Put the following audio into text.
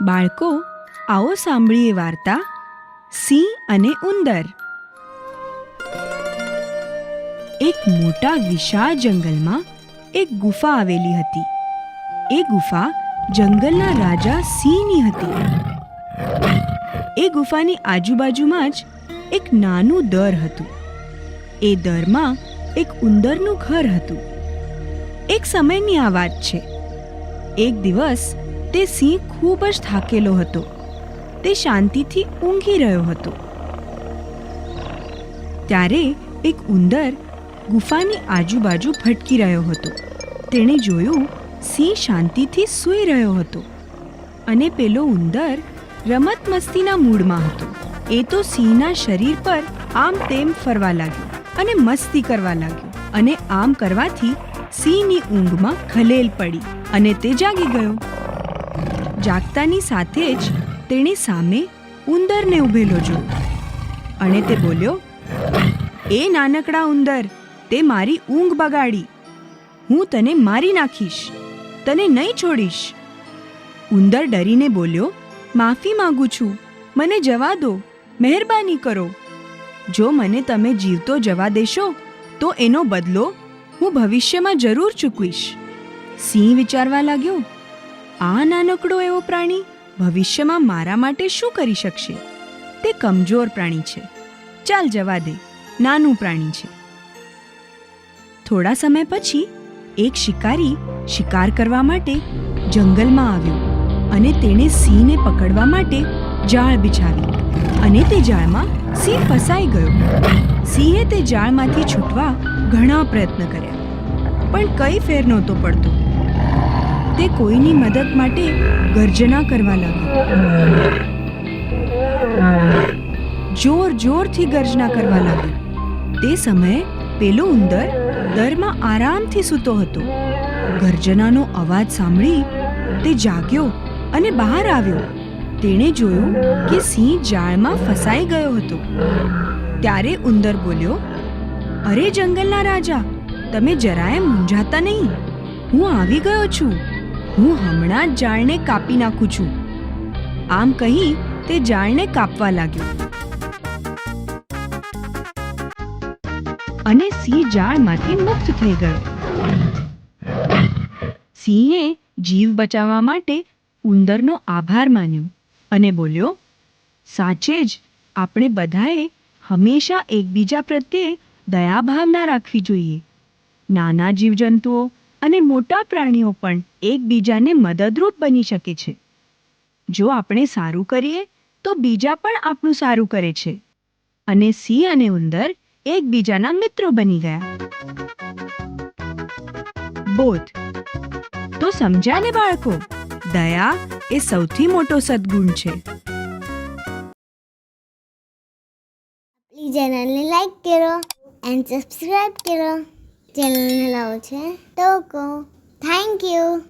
બાળકો, આવો સાંભળીએ વાર્તા સિંહ અને ઉંદર. એક મોટા વિશાળ જંગલમાં એક ગુફા આવેલી હતી. એ ગુફા જંગલના રાજા સિંહની હતી. એ ગુફાની આજુબાજુમાં જ એક નાનું દર હતું. એ દરમાં એક ઉંદરનું ઘર હતું. એક સમયની આ વાત છે. એક દિવસ તે સિંહ ખૂબ જ થાકેલો હતો. તે શાંતિથી ઊંઘી રહ્યો હતો. ત્યારે એક ઉંદર ગુફાની આજુબાજુ ભટકી રહ્યો હતો. તેણે જોયું સિંહ શાંતિથી સૂઈ રહ્યો હતો અને પેલો ઉંદર રમત મસ્તીના મૂડમાં હતો. એ તો સિંહના શરીર પર આમ તેમ ફરવા લાગ્યો અને મસ્તી કરવા લાગ્યો, અને આમ કરવાથી સિંહની ઊંઘમાં ખલેલ પડી અને તે જાગી ગયો. જાગતાની સાથે જ તેણે સામે ઉંદરને ઊભેલો જોયો અને તે બોલ્યો, "એ નાનકડા ઉંદર, તે મારી ઊંઘ બગાડી. હું તને મારી નાખીશ. તને નહીં છોડીશ." ઉંદર ડરીને બોલ્યો, "માફી માંગુ છું. મને જવા દો. મહેરબાની કરો. જો મને તમે જીવતો જવા દેશો તો એનો બદલો હું ભવિષ્યમાં જરૂર ચૂકવીશ." સિંહ વિચારવા લાગ્યો, આ નાનકડો એવો પ્રાણી ભવિષ્યમાં મારા માટે શું કરી શકશે? તે કમજોર પ્રાણી છે. ચાલ જવા દે, નાનું પ્રાણી છે. થોડા સમય પછી એક શિકારી શિકાર કરવા માટે જંગલમાં આવ્યો અને તેણે સિંહને પકડવા માટે જાળ બિછાવી, અને તે જાળમાં સિંહ ફસાઈ ગયો. સિંહે તે જાળમાંથી છૂટવા ઘણા પ્રયત્ન કર્યા, પણ કંઈ ફેર નહોતો પડતો. તે કોઈની મદદ માટે ગર્જના કરવા લાગ્યો. જોર જોરથી ગર્જના કરવા લાગ્યો. તે સમયે પેલો ઉંદર દરમાં આરામથી સૂતો હતો. ગર્જનાનો અવાજ સાંભળી તે જાગ્યો અને બહાર આવ્યો. તેણે જોયું કે સિંહ જાળમાં ફસાઈ ગયો હતો. ત્યારે ઉંદર બોલ્યો, "અરે જંગલના રાજા, તમે જરાય મૂંઝાતા નહીં. હું આવી ગયો છું. હું હમણાં જ જાળને કાપી નાખું છું." આમ કહી તે જાળને કાપવા લાગ્યો અને સિંહ જાળમાંથી મુક્ત થઈ ગયો. સિંહે જીવ બચાવવા માટે ઉંદરનો આભાર માન્યો અને બોલ્યો, "સાચે જ આપણે બધાએ હંમેશા એકબીજા પ્રત્યે દયાભાવના રાખવી જોઈએ. નાના જીવજંતુઓ અને મોટા પ્રાણીઓ પણ એકબીજાને મદદરૂપ બની શકે છે. જો આપણે સારું કરીએ તો બીજા પણ આપણું સારું કરે છે." અને સિંહ અને ઉંદર એકબીજાના મિત્રો બની ગયા. બોધ. તો સમજ્યા ને બાળકો, દયા એ સૌથી મોટો સદ્ગુણ છે. આપણી ચેનલને લાઈક કરો એન્ડ સબસ્ક્રાઈબ કરો. ચેનલને લાવો છે તો કહો. Thank you.